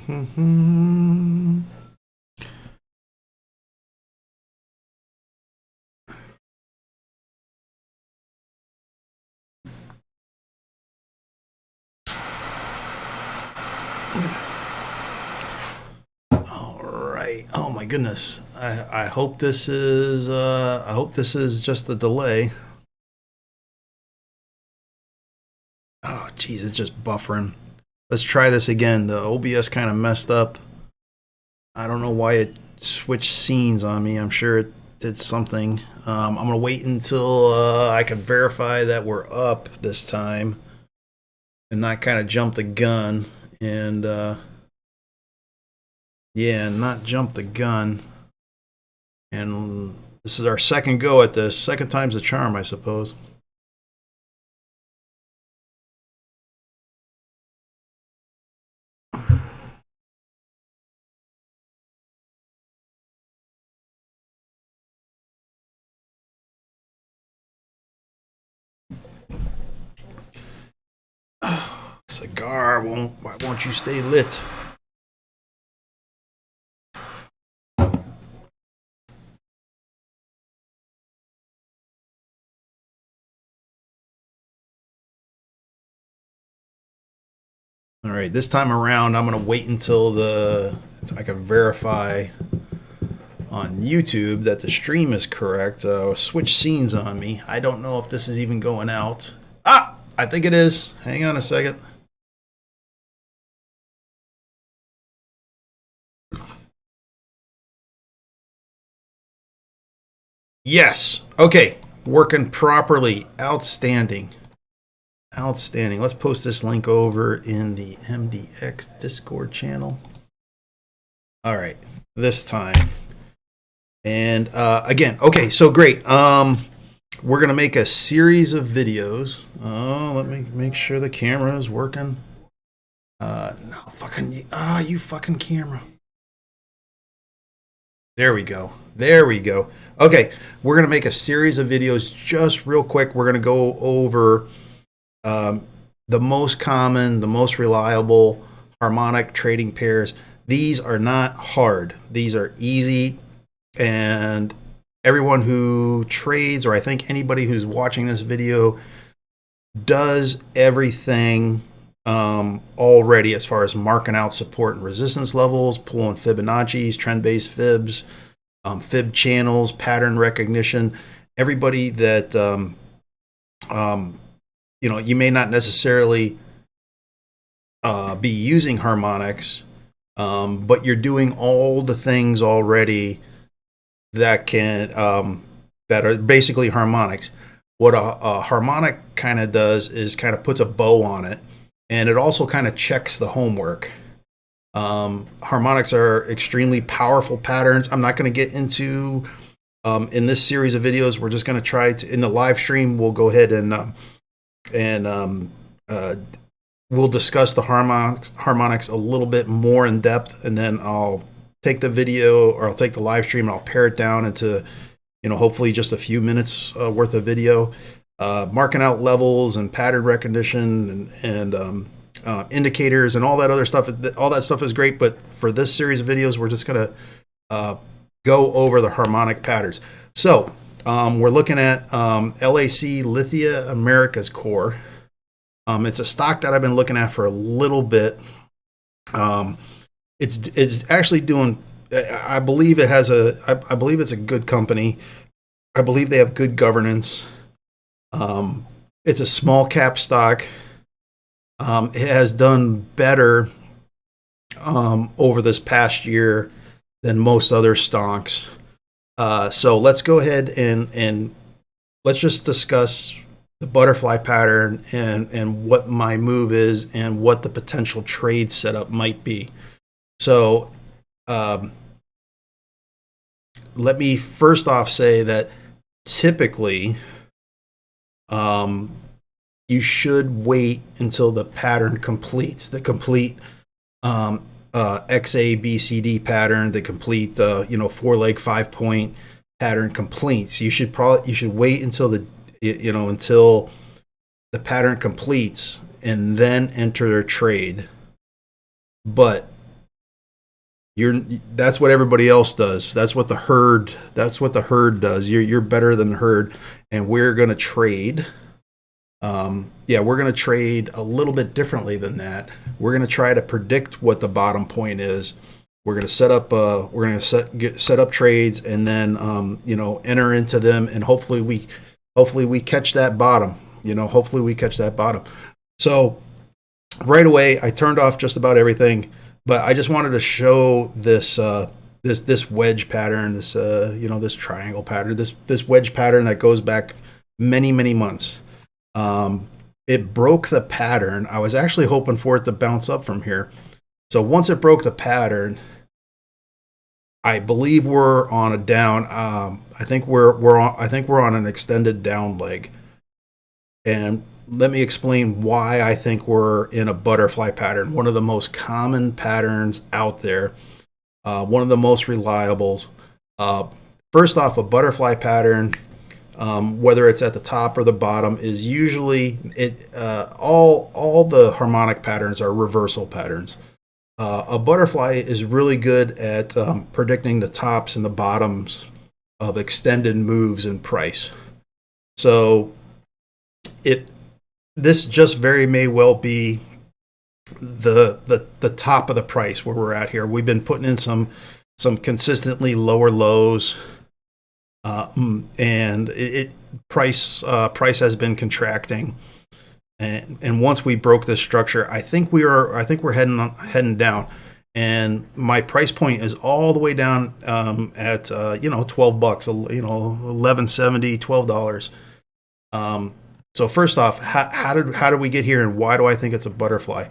All right. Oh my goodness. I hope this is just a delay. Oh geez, it's just buffering. Let's try this again. The OBS kind of messed up. I don't know why it switched scenes on me. I'm sure it did something. I'm gonna wait until I can verify that we're up this time, and not kind of jump the gun. And yeah, not jump the gun. And this is our second go at this. Second time's a charm, I suppose. Cigar, why won't you stay lit? All right, this time around, I'm going to wait until I can verify on YouTube that the stream is correct. Switch scenes on me. I don't know if this is even going out. Ah, I think it is. Hang on a second. Yes. Okay. Working properly. Outstanding. Outstanding. Let's post this link over in the MDX Discord channel. All right. This time. And again, okay, so great. We're gonna make a series of videos. Oh, let me make sure the camera is working. No, fucking, you fucking camera. There we go. There we go. Okay, we're gonna make a series of videos just real quick. We're gonna go over the most common, the most reliable harmonic trading pairs. These are not hard. These are easy. And everyone who trades, or I think anybody who's watching this video, does everything already as far as marking out support and resistance levels, pulling Fibonacci's, trend-based fibs, fib channels, pattern recognition. Everybody that you may not necessarily be using harmonics, but you're doing all the things already that can that are basically harmonics. What a harmonic kind of does is kind of puts a bow on it, and it also kind of checks the homework. Harmonics are extremely powerful patterns. I'm not going to get into in this series of videos. We're just going to try to, in the live stream, we'll go ahead and we'll discuss the harmonics a little bit more in depth, and then I'll take the video, or I'll take the live stream and I'll pare it down into, hopefully just a few minutes worth of video, marking out levels and pattern recognition and indicators and all that other stuff. All that stuff is great, but for this series of videos, we're just going to go over the harmonic patterns. So we're looking at LAC, Lithia Americas Core. It's a stock that I've been looking at for a little bit. It's actually doing. I believe it has I believe it's a good company. I believe they have good governance. It's a small cap stock. It has done better over this past year than most other stocks. So let's go ahead and let's just discuss the butterfly pattern and what my move is and what the potential trade setup might be. So let me first off say that typically you should wait until the pattern completes, the complete XABCD pattern, the complete 4-leg 5-point pattern completes. You should wait until until the pattern completes and then enter a trade. But that's what everybody else does. That's what the herd does. You're better than the herd, and we're going to trade. Yeah, we're going to trade a little bit differently than that. We're going to try to predict what the bottom point is. We're going to set up set up trades, and then enter into them, and hopefully we catch that bottom. Hopefully we catch that bottom. So right away, I turned off just about everything, but I just wanted to show this this wedge pattern, this triangle pattern, this wedge pattern that goes back many months. It broke the pattern. I was actually hoping for it to bounce up from here. So once it broke the pattern, I believe we're on a down. I think we're on an extended down leg. And let me explain why I think we're in a butterfly pattern, one of the most common patterns out there, one of the most reliables. First off, a butterfly pattern, whether it's at the top or the bottom, is usually all the harmonic patterns are reversal patterns. A butterfly is really good at predicting the tops and the bottoms of extended moves in price. So this just very may well be the top of the price where we're at here. We've been putting in some consistently lower lows, and price has been contracting. And once we broke this structure, I think we're heading down, and my price point is all the way down at $12, $11.70, $12. So first off, how did we get here, and why do I think it's a butterfly?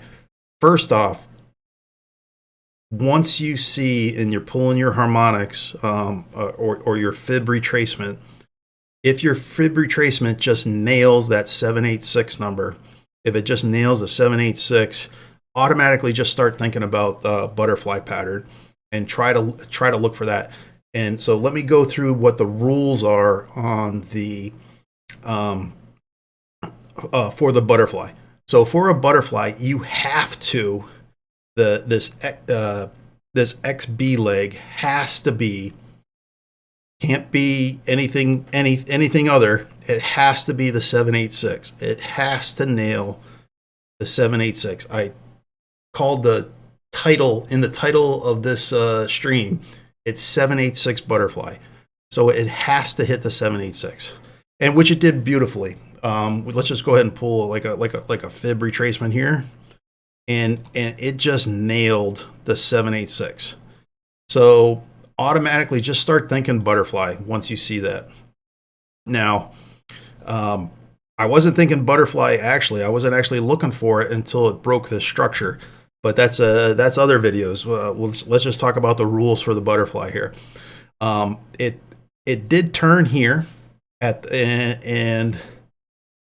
First off, once you see and you're pulling your harmonics or your fib retracement, if your fib retracement just nails that 786 number, if it just nails the 786, automatically just start thinking about the butterfly pattern and try to look for that. And so let me go through what the rules are on the for the butterfly. So for a butterfly, you have to this XB leg has to be. Can't be anything other. It has to be the 786. It has to nail the 786. I called the title of this stream. It's 786 butterfly. So it has to hit the 786, and which it did beautifully. Let's just go ahead and pull like a fib retracement here, and it just nailed the 786. So automatically just start thinking butterfly once you see that. Now, I wasn't thinking butterfly actually. I wasn't actually looking for it until it broke this structure. But that's other videos. Let's just talk about the rules for the butterfly here. It did turn here and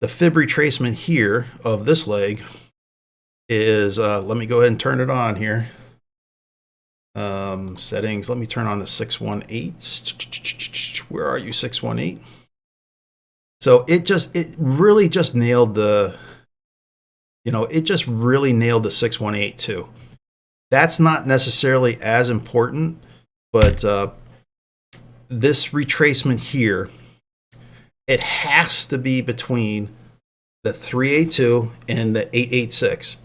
the fib retracement here of this leg is let me go ahead and turn it on here. Settings, let me turn on the 618. Where are you, 618? So it really just nailed the 618 too. That's not necessarily as important, but this retracement here, it has to be between the 382 and the 886.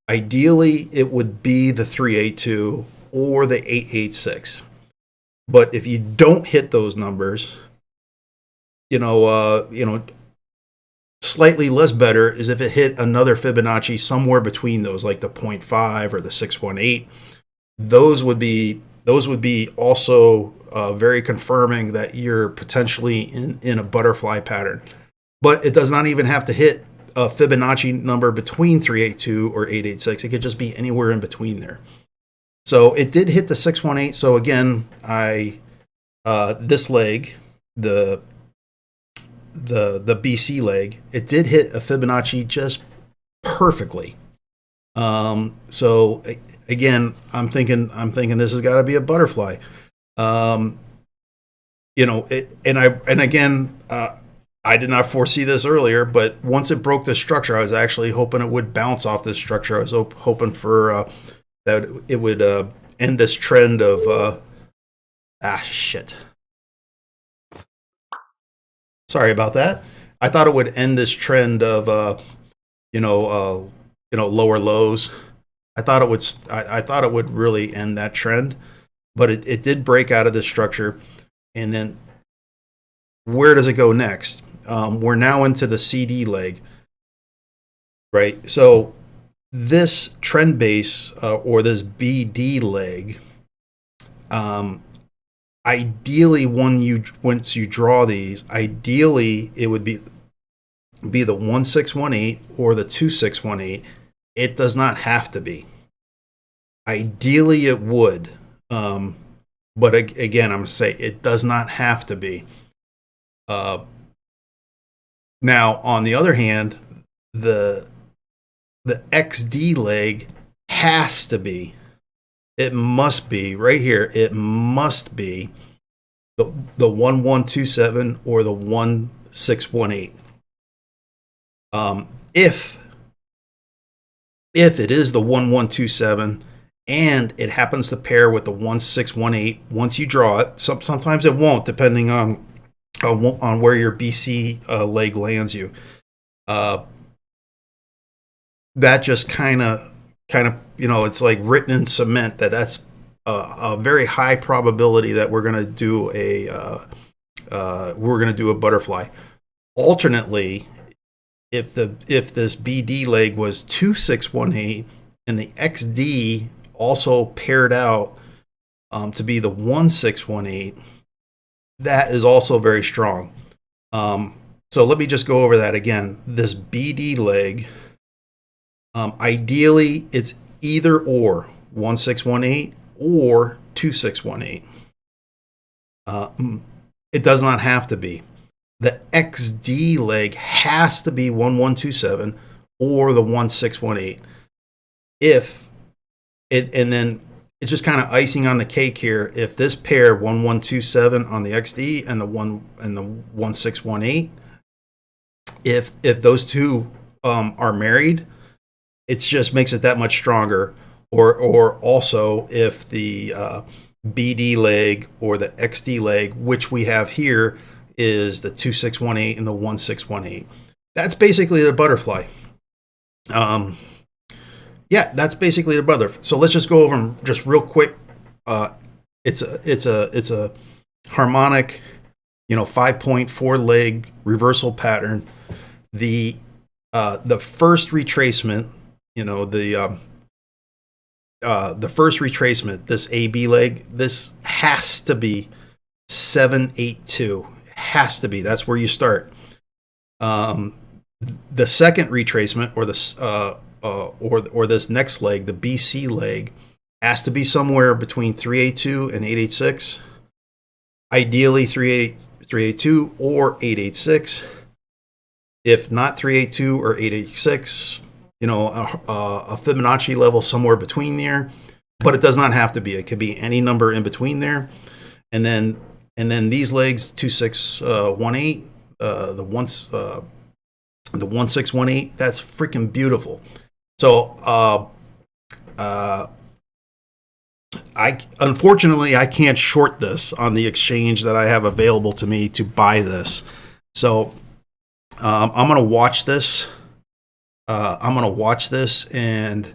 Ideally, it would be the 382 or the 886. But if you don't hit those numbers, slightly less better is if it hit another Fibonacci somewhere between those, like the 0.5 or the 618. Those would be also very confirming that you're potentially in a butterfly pattern. But it does not even have to hit a Fibonacci number between 382 or 886. It could just be anywhere in between there. So it did hit the 618. So again, this leg, the BC leg, it did hit a Fibonacci just perfectly. So again, I'm thinking this has got to be a butterfly. I did not foresee this earlier, but once it broke the structure, I was actually hoping it would bounce off this structure. I was hoping for that it would end this trend of shit. Sorry about that. I thought it would end this trend of lower lows. I thought it would really end that trend, but it did break out of this structure. And then where does it go next? We're now into the CD leg, right? So this trend base or this BD leg, ideally once you draw these, ideally it would be the 1618 or the 2618. It does not have to be. Ideally it would, but again, I'm going to say it does not have to be. Now, on the other hand, the XD leg has to be. It must be right here. It must be the 1127 or the 1618. If it is the 1127 and it happens to pair with the 1618, once you draw it, sometimes it won't, depending on where your BC leg lands you. That just kind of, it's like written in cement that's a very high probability that we're going to do a butterfly. Alternately, if this BD leg was 2618 and the XD also paired out to be the 1618, that is also very strong. So let me just go over that again. This BD leg, ideally it's either or 1618 or 2618. It does not have to be. The XD leg has to be 1127 or the 1618. And then it's just kind of icing on the cake here. If this pair 1127 on the XD and the 1618, if those two are married, it just makes it that much stronger. Or also if the BD leg or the XD leg, which we have here, is the 2618 and the 1618. That's basically the butterfly. That's basically the butterfly. So let's just go over them just real quick. It's a harmonic, 5.4 leg reversal pattern. The first retracement, the first retracement, this AB leg, this has to be 782. Has to be. That's where you start. The second retracement, or this or this next leg, the BC leg, has to be somewhere between 382 and 886. Ideally 382 or 886. If not 382 or 886, a Fibonacci level somewhere between there, but it does not have to be. It could be any number in between there. And then these legs, 2618, the 1618, that's freaking beautiful. So unfortunately I can't short this on the exchange that I have available to me to buy this. So I'm gonna watch this. And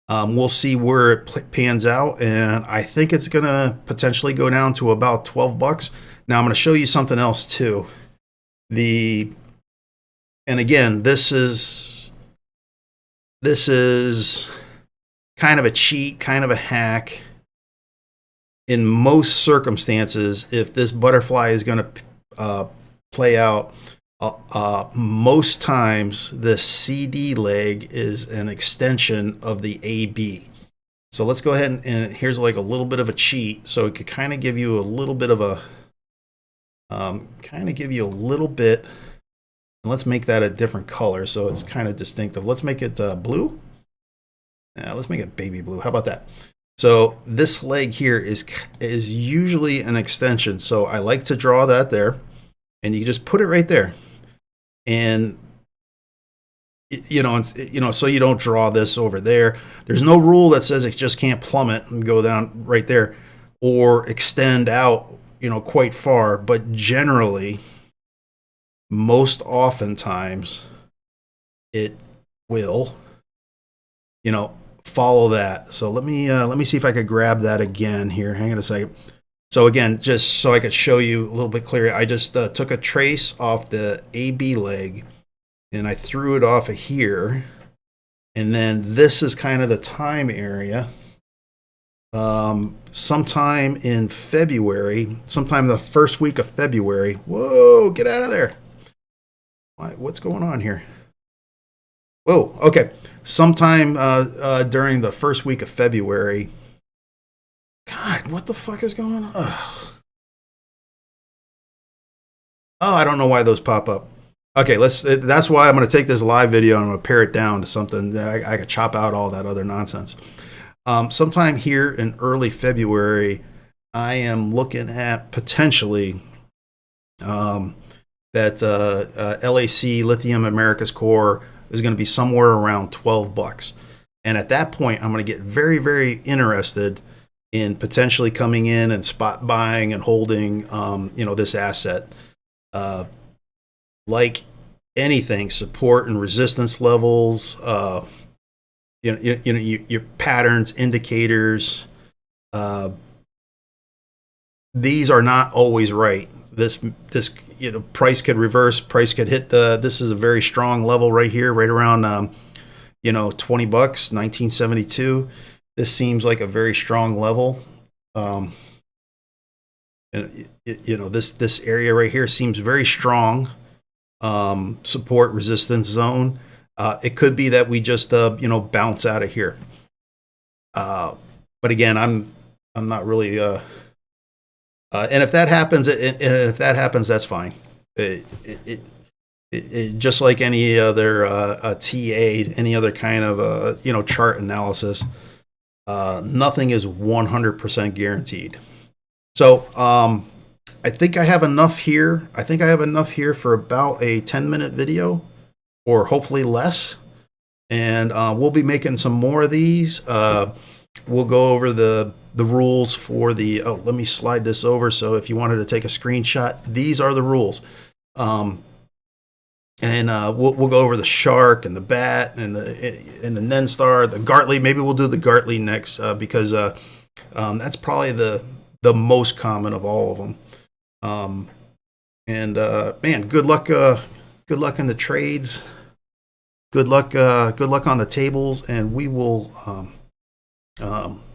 we'll see where it pans out, and I think it's gonna potentially go down to about $12. Now I'm gonna show you something else too. And again, this is kind of a cheat, kind of a hack. In most circumstances, if this butterfly is going to play out, most times the CD leg is an extension of the AB. So let's go ahead and here's like a little bit of a cheat. So it could kind of give you a little bit of a, let's make that a different color so it's kind of distinctive. Let's make it blue. Yeah, let's make it baby blue. How about that? So this leg here is usually an extension. So I like to draw that there, and you just put it right there. And so you don't draw this over there. There's no rule that says it just can't plummet and go down right there or extend out, quite far. But generally, most oftentimes, it will, follow that. So let me see if I could grab that again here. Hang on a second. So again, just so I could show you a little bit clearer, I just took a trace off the AB leg and I threw it off of here. And then this is kind of the time area. Sometime in February, sometime the first week of February. Whoa, get out of there. What's going on here? Whoa, okay. Sometime during the first week of February. God, what the fuck is going on? Ugh. Oh, I don't know why those pop up. Okay, that's why I'm going to take this live video and I'm going to pare it down to something that I could chop out all that other nonsense. Sometime here in early February, I am looking at potentially that LAC, Lithium America's Core, is going to be somewhere around $12. And at that point, I'm going to get very, very interested in potentially coming in and spot buying and holding, this asset. Like anything, support and resistance levels, your patterns, indicators. These are not always right. This price could reverse, price could hit this is a very strong level right here, right around $20, 1972. This seems like a very strong level. This area right here seems very strong. Support resistance zone. It could be that we just bounce out of here. But again, I'm not really and if that happens, that's fine. It just like any other TA, any other kind of chart analysis, nothing is 100% guaranteed. So I think I have enough here. I think I have enough here for about a 10-minute video, or hopefully less. And we'll be making some more of these. We'll go over the rules for the, let me slide this over. So if you wanted to take a screenshot, these are the rules. And we'll go over the shark and the bat and the Nenstar, the Gartley. Maybe we'll do the Gartley next because that's probably the most common of all of them. Man, good luck in the trades. Good luck on the tables, and we will